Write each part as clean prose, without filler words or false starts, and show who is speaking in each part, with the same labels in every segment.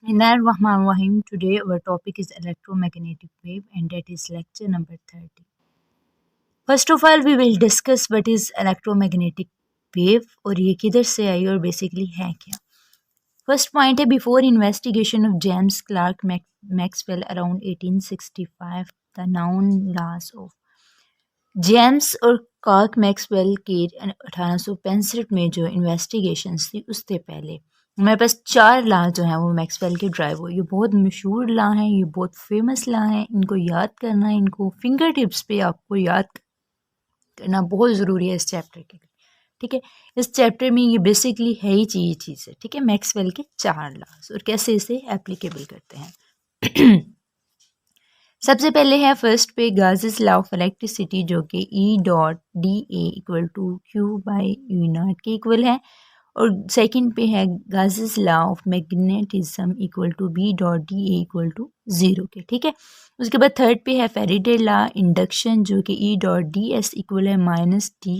Speaker 1: Bismillahirrahmanirrahim. Today our topic is electromagnetic wave and that is lecture number 30. First of all we will discuss what is electromagnetic wave और ये किधर से आई और basically है क्या. First point है before investigation of James Clerk Maxwell around 1865 the known laws of James और Clark Maxwell के 1865 में जो इन्वेस्टिगेशंस थी उससे पहले हमारे पास 4 लॉ जो हैं वो मैक्सवेल के ड्राइव हो. ये बहुत मशहूर लॉ हैं, ये बहुत फेमस लॉ हैं. इनको याद करना, इनको फिंगर टिप्स पे आपको याद करना बहुत ज़रूरी है इस चैप्टर के लिए. ठीक है, इस चैप्टर में ये बेसिकली है ही चीज़ है. ठीक है, मैक्सवेल के 4 लॉज और कैसे इसे एप्लीकेबल करते हैं. सबसे पहले है फर्स्ट पे गाजेस लॉ ऑफ इलेक्ट्रिसिटी जो कि E.dA equal to Q by U naught के इक्वल है. और सेकंड पे है Gauss's law of magnetism equal to B.dA equal to 0 के. ठीक है, उसके बाद थर्ड पे है फैराडे लॉ इंडक्शन जो कि E.ds इक्वल है minus D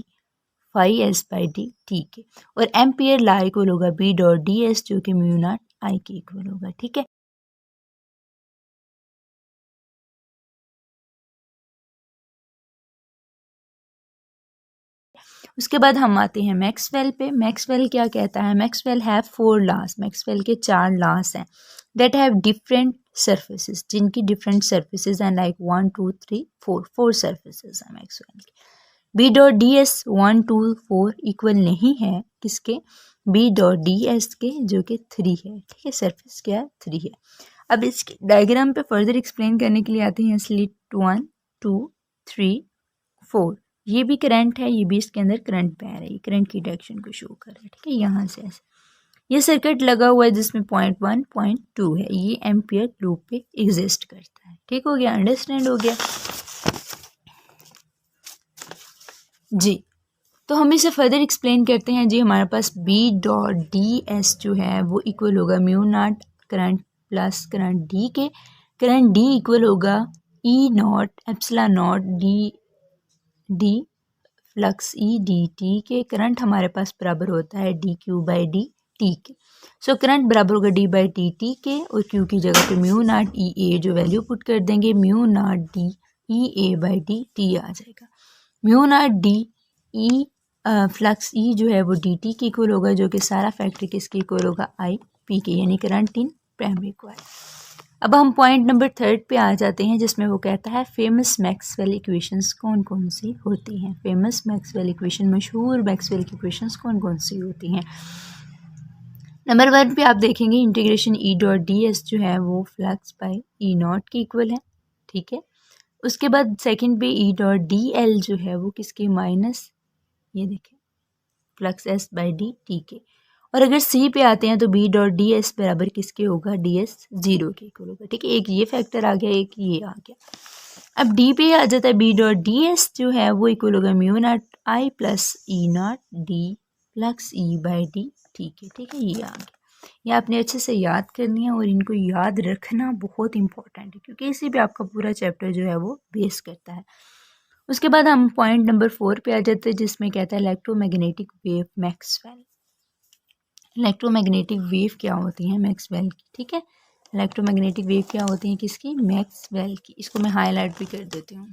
Speaker 1: phi S by D T के. और एम्पियर लॉ इक्वल होगा B.ds जो कि म्यू नॉट आई के इक्वल होगा. ठीक है, उसके बाद हम आते हैं मैक्सवेल पे. मैक्सवेल क्या कहता है? Maxwell have 4 laws. मैक्सवेल के 4 लॉज हैं दैट हैव डिफरेंट सरफेसेस, जिनकी डिफरेंट सरफेसेस हैं लाइक 1 2 3 4 सरफेसेस हैं मैक्सवेल के. B dot D S 1 2 4 equal नहीं है किसके? बी डॉट डी एस के जो कि 3 है. ठीक है, सरफेस क्या है? 3 है. अब इसके डायग्राम पे फर्दर एक्सप्लेन करने के लिए आते हैं स्लिट 1 2 3 4. ये भी करंट है, ये भी इसके अंदर करंट बह रहा है, ये करंट की डायरेक्शन को शो कर रहा है. ठीक है, यहाँ से ऐसे ये सर्किट लगा हुआ है जिसमें 0.1 0.2 है. ये एम्पियर लूप पे एग्जिस्ट करता है. ठीक हो गया, अंडरस्टैंड हो गया जी. तो हम इसे फर्दर एक्सप्लेन करते हैं जी. हमारे पास B डॉट डी एस जो है वो इक्वल होगा mu naught current plus current D के. करंट D इक्वल होगा E naught epsilon naught D flux E D T के. करंट हमारे पास बराबर होता है D Q by D T के. सो करंट बराबर होगा डी बाई टी टी के और क्यू की जगह पे म्यू नॉट ई ए जो वैल्यू पुट कर देंगे mu naught D E A by D T आ जाएगा. Mu naught D E flux E जो है वो डी टी के इक्वल होगा जो कि सारा फैक्टर किसके इक्वल होगा? आई पी के, यानी करंट इन प्राइमरी कॉइल. अब हम पॉइंट नंबर 3 पे आ जाते हैं जिसमें वो कहता है फेमस मैक्सवेल इक्वेशंस कौन कौन सी होती हैं. फेमस मैक्सवेल इक्वेशन, मशहूर मैक्सवेल की इक्वेशंस कौन कौन सी होती हैं. नंबर 1 पे आप देखेंगे इंटीग्रेशन ई डॉट डी एस जो है वो फ्लक्स बाई ई नॉट के इक्वल है. ठीक है, उसके बाद सेकंड पे ई डॉट डी एल जो है वो किसके? माइनस ये देखें flux S by D T के. और अगर सी पे आते हैं तो बी डॉट डी एस बराबर किसके होगा? डी एस 0 के इक्वल होगा. ठीक है, एक ये फैक्टर आ गया, एक ये आ गया. अब डी पे आ जाता है बी डॉट डी एस जो है वो इक्वल होगा mu not I plus E naught D flux E by D. ठीक है, ये आ गया. ये आपने अच्छे से याद करनी है और इनको याद रखना बहुत इंपॉर्टेंट है क्योंकि इसी पे आपका पूरा चैप्टर जो है वो बेस करता है. उसके बाद हम पॉइंट नंबर 4 पे आ जाते हैं जिसमें कहता है electromagnetic wave Maxwell. Electromagnetic wave क्या होती हैं? मैक्सवेल की. ठीक है, इलेक्ट्रोमैग्नेटिक वेव क्या होती हैं? किसकी? मैक्सवेल की. इसको मैं हाईलाइट भी कर देती हूँ.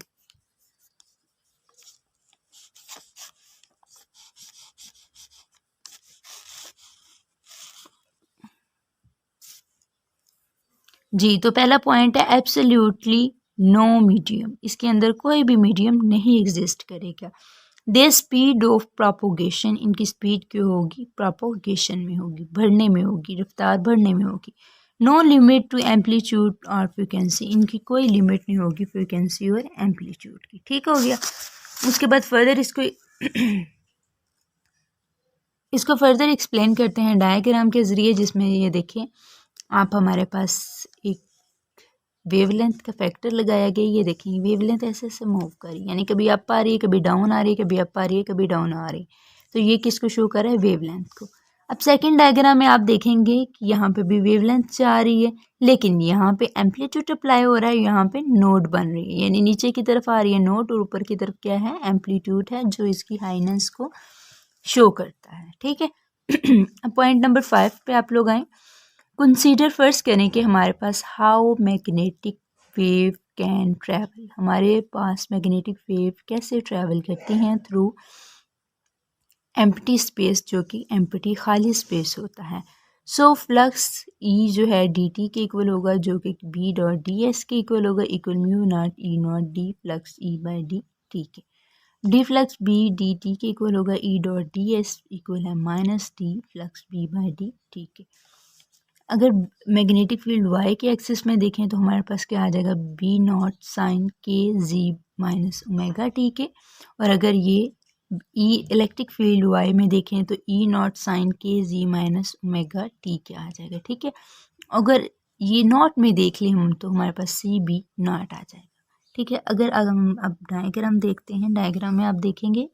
Speaker 1: जी, तो पहला पॉइंट है एब्सोल्युटली नो मीडियम. इसके अंदर कोई भी मीडियम नहीं एग्जिस्ट करेगा. दे स्पीड ऑफ प्रोपोगेशन, इनकी स्पीड क्यों होगी? प्रोपोगेशन में होगी, बढ़ने में होगी, रफ्तार बढ़ने में होगी. नो लिमिट टू एम्पलीट्यूड और फ्रिक्वेंसी, इनकी कोई लिमिट नहीं होगी फ्रिक्वेंसी और एम्पलीट्यूड की. ठीक हो गया. उसके बाद फर्दर इसको फर्दर एक्सप्लेन करते हैं डायग्राम के ज़रिए जिसमें ये देखिए आप हमारे पास एक वेवलेंथ का फैक्टर लगाया गया. ये देखिए वेवलेंथ ऐसे ऐसे मूव करी, यानी कभी अप आ रही है, कभी डाउन आ रही है, कभी अप आ रही है, कभी डाउन आ रही है. तो ये किसको शो कर रहा है? वेवलेंथ को. अब सेकंड डायग्राम में आप देखेंगे कि यहाँ पे भी वेवलेंथ जा रही है लेकिन यहाँ पे एम्पलीट्यूड अप्लाई हो रहा है, यहाँ पे नोड बन रही है, यानी नीचे की तरफ आ रही है नोड और ऊपर की तरफ क्या है? एम्पलीट्यूड है जो इसकी हाइनेस को शो करता है. ठीक है. अब पॉइंट नंबर 5 पे आप लोग आए. कंसीडर फर्स्ट करें कि हमारे पास how magnetic wave can travel, हमारे पास मैग्नेटिक वेव कैसे ट्रैवल करती हैं थ्रू एम्प्टी स्पेस, जो कि एम्प्टी खाली स्पेस होता है। सो फ्लक्स ई जो है डी टी के इक्वल होगा, जो कि बी डॉट डी एस के इक्वल होगा, equal mu naught E naught D flux E by D T के। D flux B D T के इक्वल होगा E dot D S equal है minus D flux B by D T के। अगर magnetic field Y के axis में देखें तो हमारे पास क्या आ जाएगा, बी नॉट साइन के जी माइनस ओमेगा टी के। और अगर ये ई इलेक्ट्रिक फील्ड वाई में देखें तो ई नॉट साइन के जी माइनस ओमेगा टी के आ जाएगा, ठीक है। अगर ये नॉट में देख लें हम तो हमारे पास सी बी नॉट आ जाएगा, ठीक है। अगर हम अब डायग्राम देखते हैं, डायग्राम में आप देखेंगे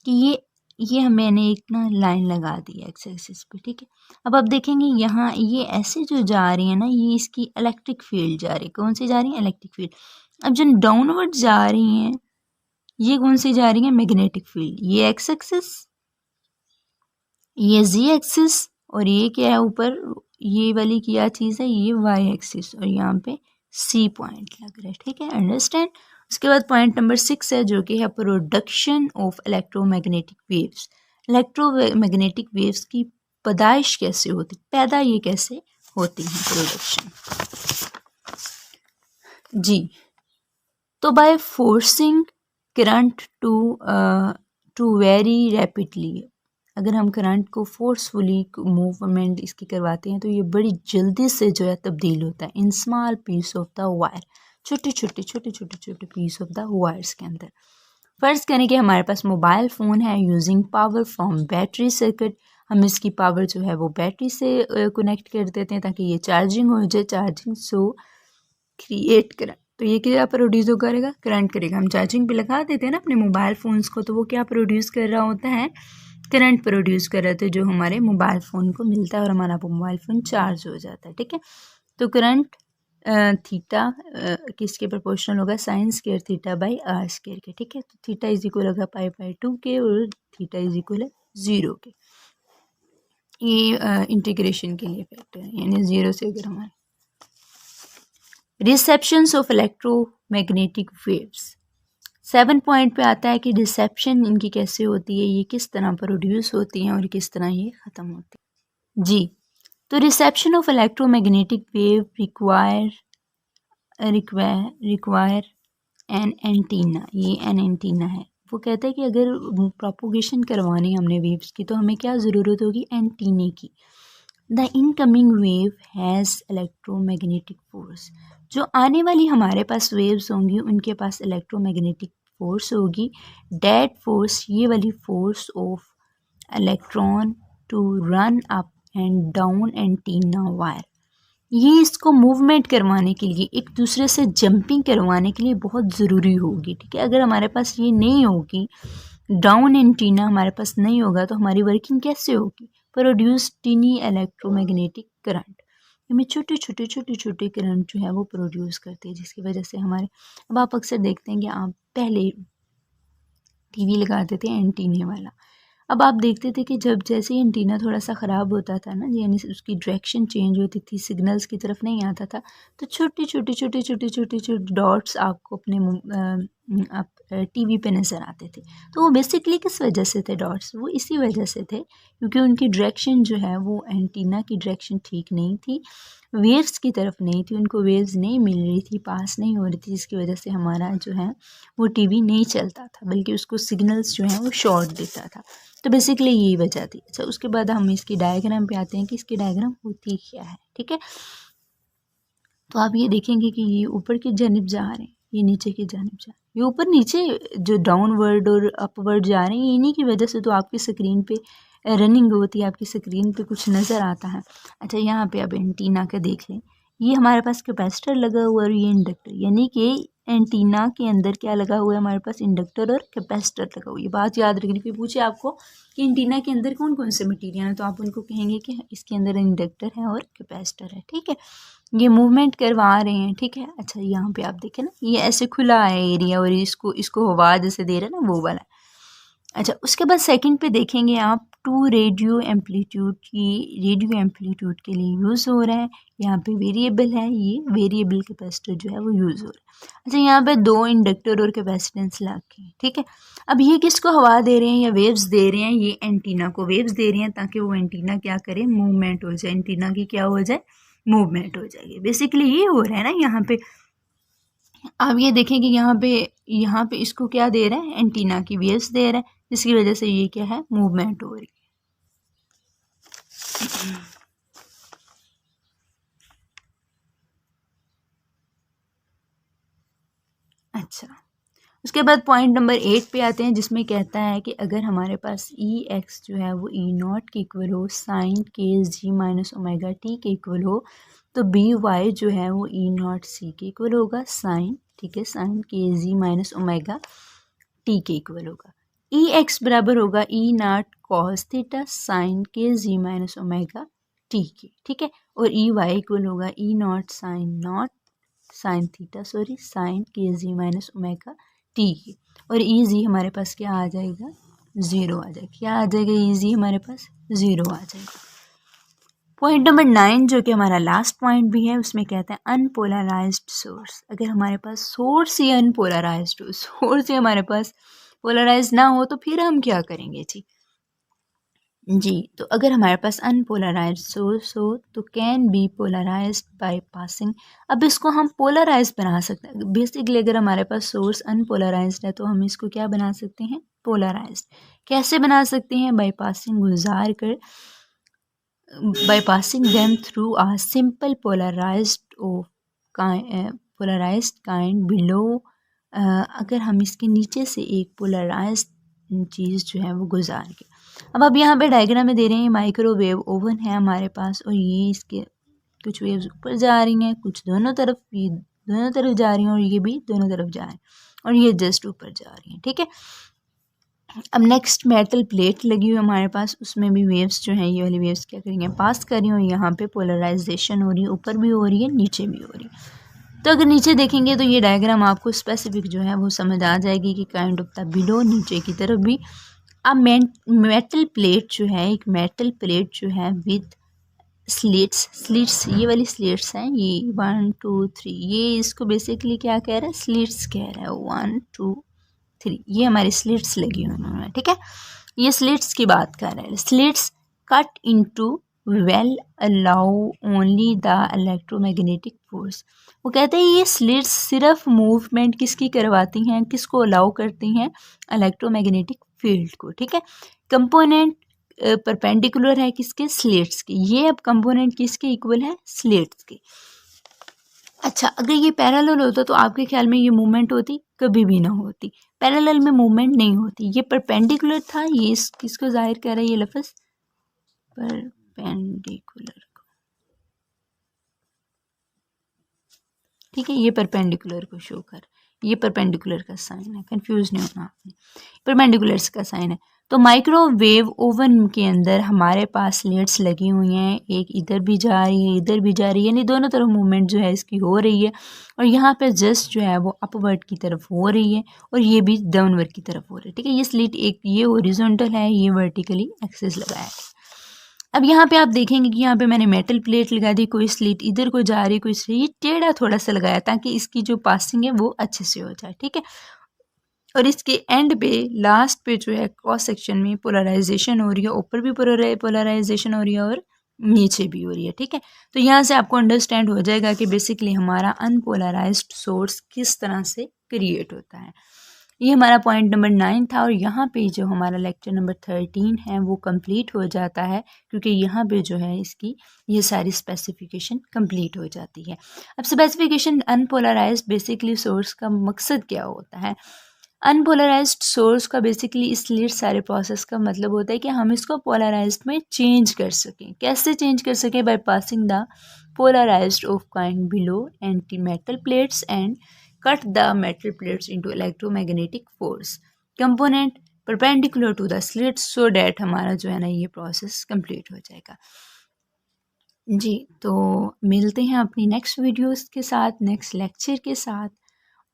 Speaker 1: कि ये मैंने एक ना लाइन लगा दी है एक्स एक्सिस पे, ठीक है। अब आप देखेंगे यहाँ ये ऐसे जो जा रही है ना, ये इसकी इलेक्ट्रिक फील्ड जा रही है। कौन सी जा रही है, इलेक्ट्रिक फील्ड। अब जो डाउनवर्ड जा रही हैं ये कौन सी जा रही है, मैग्नेटिक फील्ड। ये एक्स एक्सिस, ये जी एक्सिस, और ये क्या है ऊपर, ये वाली क्या चीज़ है, ये वाई एक्सिस, और यहाँ पे सी पॉइंट लग रहा है, ठीक है, अंडरस्टैंड। उसके बाद पॉइंट नंबर 6 है जो कि है production of electromagnetic waves. Electromagnetic waves की पैदाइश कैसे होती, पैदा ये कैसे होती है, प्रोडक्शन जी। तो by forcing current to very rapidly, अगर हम करंट को फोर्सफुली मूवमेंट इसकी करवाते हैं तो ये बड़ी जल्दी से जो है तब्दील होता है in small piece of the wire, छोटे छोटे पीस ऑफ द वायर्स के अंदर। फर्ज करें कि हमारे पास मोबाइल फ़ोन है using power from battery circuit. हम इसकी पावर जो है वो बैटरी से कनेक्ट कर देते हैं ताकि ये चार्जिंग हो जाए, चार्जिंग सो क्रिएट करंट। तो ये क्या प्रोड्यूस करेगा, करंट करेगा। हम चार्जिंग पे लगा देते हैं ना अपने मोबाइल फ़ोन्स को, तो वो क्या प्रोड्यूस कर रहा होता है, करंट प्रोड्यूस कर रहा है, तो जो हमारे मोबाइल फ़ोन को मिलता है और हमारा मोबाइल फ़ोन चार्ज हो जाता है, ठीक है। तो करंट थीटा किसके प्रोपोर्शनल होगा, sine square theta by R square के, ठीक है। तो थीटा इज इक्वल होगा पाई बाई 2 के और थीटा इज इक्वल है 0 के। ये इंटीग्रेशन के लिए फैक्टर है, यानी 0 से अगर हमारे receptions of electromagnetic waves 7 point पे आता है कि रिसेप्शन इनकी कैसे होती है, ये किस तरह प्रोड्यूस होती हैं और किस तरह ये ख़त्म होती है जी। तो reception of electromagnetic wave require an antenna, ये एन एंटीना है। वो कहता है कि अगर प्रोपोगेशन करवानी हमने वेव्स की तो हमें क्या ज़रूरत होगी, एंटीने की। The incoming wave has electromagnetic force, जो आने वाली हमारे पास वेव्स होंगी उनके पास इलेक्ट्रोमैग्नेटिक फोर्स होगी। डेट फोर्स, ये वाली force of electron to run up and down antenna wire, ये इसको मूवमेंट करवाने के लिए, एक दूसरे से जंपिंग करवाने के लिए बहुत ज़रूरी होगी, ठीक है। अगर हमारे पास ये नहीं होगी, डाउन एंटीना हमारे पास नहीं होगा तो हमारी वर्किंग कैसे होगी, प्रोड्यूस टीनी इलेक्ट्रोमैग्नेटिक करंट, हमें छोटे करंट जो है वो प्रोड्यूस करते हैं, जिसकी वजह से हमारे, अब आप अक्सर देखते हैं कि आप पहले टीवी लगाते थे एंटीने वाला, अब आप देखते थे कि जब जैसे ही एंटीना थोड़ा सा ख़राब होता था ना, यानी उसकी डायरेक्शन चेंज होती थी, सिग्नल्स की तरफ नहीं आता था, तो छोटे डॉट्स आपको अपने आप टीवी पे नज़र आते थे। तो वो बेसिकली किस वजह से थे डॉट्स, वो इसी वजह से थे क्योंकि उनकी डायरेक्शन जो है वो एंटीना की डायरेक्शन ठीक नहीं थी, वेव्स की तरफ नहीं थी, उनको वेव्स नहीं मिल रही थी, पास नहीं हो रही थी, जिसकी वजह से हमारा जो है वो टीवी नहीं चलता था, बल्कि उसको सिग्नल्स जो हैं वो शॉर्ट देता था। तो बेसिकली यही वजह थी। अच्छा, उसके बाद हम इसकी डायग्राम पे आते हैं कि इसकी डायग्राम होती क्या है, ठीक है। तो आप ये देखेंगे कि ये ऊपर की जानिब जा रहे हैं, ये नीचे की जानिब जा रहे हैं, ये ऊपर नीचे जो डाउनवर्ड और अपवर्ड जा रहे हैं, इन्हीं की वजह से तो आपकी स्क्रीन पे रनिंग होती है, आपकी स्क्रीन पे कुछ नज़र आता है। अच्छा, यहाँ पे अब एंटीना का देख लें, ये हमारे पास कैपेसिटर लगा हुआ है और ये इंडक्टर, यानी कि एंटीना के अंदर क्या लगा हुआ है, हमारे पास इंडक्टर और कैपेसिटर लगा हुआ है। ये बात याद रखनी, कोई पूछे आपको कि एंटीना के अंदर कौन कौन से मटीरियल है, तो आप उनको कहेंगे कि इसके अंदर इंडक्टर है और कैपेसिटर है, ठीक है। ये मूवमेंट करवा रहे हैं, ठीक है। अच्छा, यहाँ पे आप देखें ना, ये ऐसे खुला है एरिया और इसको हवा जैसे दे रहा है ना, वो वाला। अच्छा, उसके बाद सेकंड पे देखेंगे आप टू रेडियो एम्पलीट्यूड के लिए यूज़ हो रहा है। यहाँ पे वेरिएबल है, ये वेरिएबल कैपेसिटर जो है वो यूज़ हो रहा है। अच्छा, यहाँ पे दो इंडक्टर और कैपेसिटेंस रखे हैं, ठीक है। अब ये किसको हवा दे रहे हैं या वेव्स दे रहे हैं? ये एंटीना को वेव्स दे रहे हैं ताकि वो एंटीना क्या करे, मूवमेंट हो जाए, एंटीना की क्या हो जाए, मूवमेंट हो जाएगी। बेसिकली ये हो रहा है ना यहाँ पे। अब ये देखें कि यहाँ पे इसको क्या दे रहा है, एंटीना की वेव्स दे रहा है, जिसकी वजह से ये क्या है, मूवमेंट हो रही है। अच्छा, उसके बाद पॉइंट नंबर 8 पे आते हैं, जिसमें कहता है कि अगर हमारे पास ई एक्स जो है वो ई नॉट के इक्वल हो, साइन के जी माइनस ओमेगा टी के इक्वल हो, तो बी वाई जो है वो ई नॉट सी के इक्वल होगा, साइन, ठीक है, साइन के जी माइनस ओमेगा टी के इक्वल होगा। ई एक्स बराबर होगा ई नॉट कॉस थीटा साइन के जी माइनस ओमेगा टी के, ठीक है। और ई वाई इक्वल होगा ई नॉट साइन थीटा साइन के जी माइनस ओमेगा टी की। और ई जी हमारे पास क्या आ जाएगा, ज़ीरो आ जाएगा। क्या आ जाएगा, ई जी हमारे पास ज़ीरो आ जाएगा। पॉइंट नंबर 9 जो कि हमारा लास्ट पॉइंट भी है, उसमें कहता है अनपोलराइज्ड सोर्स। अगर हमारे पास सोर्स ही अनपोलराइज्ड हो, सोर्स ही हमारे पास पोलराइज ना हो, तो फिर हम क्या करेंगे जी। तो अगर हमारे पास अनपोलराइज्ड सोर्स हो तो can be polarised by passing. अब इसको हम पोलराइज बना सकते हैं। बेसिकली अगर हमारे पास सोर्स अनपोलराइज्ड है तो हम इसको क्या बना सकते हैं, पोलराइज्ड। कैसे बना सकते हैं, बाय पासिंग, गुजार कर, by passing them through a simple polarized kind below। अगर हम इसके नीचे से एक पोलराइज्ड चीज़ जो है वो गुजार के। अब यहाँ पे डायग्राम में दे रहे हैं, माइक्रोवेव ओवन है हमारे पास, और ये इसके कुछ वेव्स ऊपर जा रही हैं, कुछ दोनों तरफ, ये दोनों तरफ जा रही हैं और ये भी दोनों तरफ जा रही हैं, और ये जस्ट ऊपर जा रही हैं, ठीक है। अब नेक्स्ट मेटल प्लेट लगी हुई है हमारे पास, उसमें भी वेव्स जो हैं, ये वाली वेव्स क्या करेंगे, पास कर रही हैं, और यहाँ पे पोलराइजेशन हो रही है, ऊपर भी हो रही है, नीचे भी हो रही है। तो अगर नीचे देखेंगे तो ये डायग्राम आपको स्पेसिफिक जो है वो समझ आ जाएगी कि काइंड ऑफ द बिलो, नीचे की तरफ भी। अब मेटल प्लेट जो है, एक मेटल प्लेट जो है विद स्लिट्स, ये वाली स्लिट्स हैं, ये 1 2 3, ये इसको बेसिकली क्या कह रहा है, स्लिट्स कह रहा है, 1 2 3, ये हमारी स्लिट्स लगी हुई है, ठीक है। ये स्लिट्स की बात कर रहे हैं। Slits cut into well allow only the electromagnetic force. वो कहते हैं ये स्लिट्स सिर्फ मूवमेंट किसकी करवाती हैं, किसको अलाउ करती हैं, इलेक्ट्रोमैग्नेटिक फील्ड को, ठीक है। कंपोनेंट परपेंडिकुलर है किसके, स्लिट्स के। ये अब कंपोनेंट किसके इक्वल है, स्लिट्स के। अच्छा, अगर ये पैरेलल होता तो आपके ख्याल में ये मूवमेंट होती, कभी भी ना होती। पैरेलल में मूवमेंट नहीं होती। ये परपेंडिकुलर था, ये किसको जाहिर कर रहा है, ये लफ्ज़ परपेंडिकुलर को, ठीक है। ये परपेंडिकुलर को शो कर, ये परपेंडिकुलर का साइन है, कंफ्यूज नहीं होना आपने, परपेंडिकुलर का साइन है। तो माइक्रोवेव ओवन के अंदर हमारे पास स्लिट्स लगी हुई हैं, एक इधर भी जा रही है, इधर भी जा रही है, यानी दोनों तरफ मूवमेंट जो है इसकी हो रही है। और यहाँ पे जस्ट जो है वो अपवर्ड की तरफ हो रही है, और ये भी डाउनवर्ड की तरफ हो रही है, ठीक है। ये स्लिट एक ये हॉरिजॉन्टल है, ये वर्टिकली एक्सिस लगाया है। अब यहाँ पे आप देखेंगे कि यहाँ पे मैंने मेटल प्लेट लगा दी, कोई स्लिट इधर को जा रही, कोई स्लिट, ये टेढ़ा थोड़ा सा लगाया ताकि इसकी जो पासिंग है वो अच्छे से हो जाए, ठीक है। और इसके एंड पे, लास्ट पे जो है क्रॉस सेक्शन में पोलराइजेशन हो रही है, ऊपर भी पोलराइजेशन हो रही है और नीचे भी हो रही है, ठीक है। तो यहाँ से आपको अंडरस्टैंड हो जाएगा कि बेसिकली हमारा अनपोलराइज्ड सोर्स किस तरह से क्रिएट होता है। ये हमारा पॉइंट नंबर 9 था, और यहाँ पे जो हमारा लेक्चर नंबर 13 है वो कंप्लीट हो जाता है, क्योंकि यहाँ पे जो है इसकी ये सारी स्पेसिफिकेशन कंप्लीट हो जाती है। अब स्पेसिफिकेशन अनपोलराइज्ड बेसिकली सोर्स का मकसद क्या होता है। अनपोलराइज्ड सोर्स का बेसिकली इसलिए सारे प्रोसेस का मतलब होता है कि हम इसको पोलराइज्ड में चेंज कर सकें। कैसे चेंज कर सकें, by passing the polarised of kind below anti metal plates and cut the metal plates into electromagnetic force component perpendicular to the slits so that हमारा जो है ना ये प्रोसेस कंप्लीट हो जाएगा जी। तो मिलते हैं अपनी नेक्स्ट वीडियोस के साथ, नेक्स्ट लेक्चर के साथ,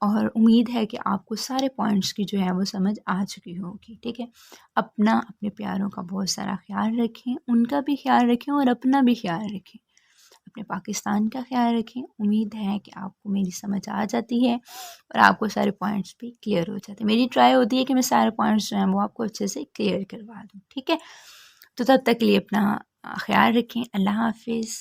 Speaker 1: और उम्मीद है कि आपको सारे पॉइंट्स की जो है वो समझ आ चुकी होगी। ठीक है, अपने प्यारों का बहुत सारा ख्याल रखें, उनका भी ख्याल रखें और अपना भी ख्याल रखें, अपने पाकिस्तान का ख्याल रखें। उम्मीद है कि आपको मेरी समझ आ जाती है और आपको सारे पॉइंट्स भी क्लियर हो जाते हैं। मेरी ट्राई होती है कि मैं सारे पॉइंट्स जो हैं वो आपको अच्छे से क्लियर करवा दूँ। ठीक है, तो तब तक के लिए अपना ख्याल रखें। अल्लाह हाफिज़।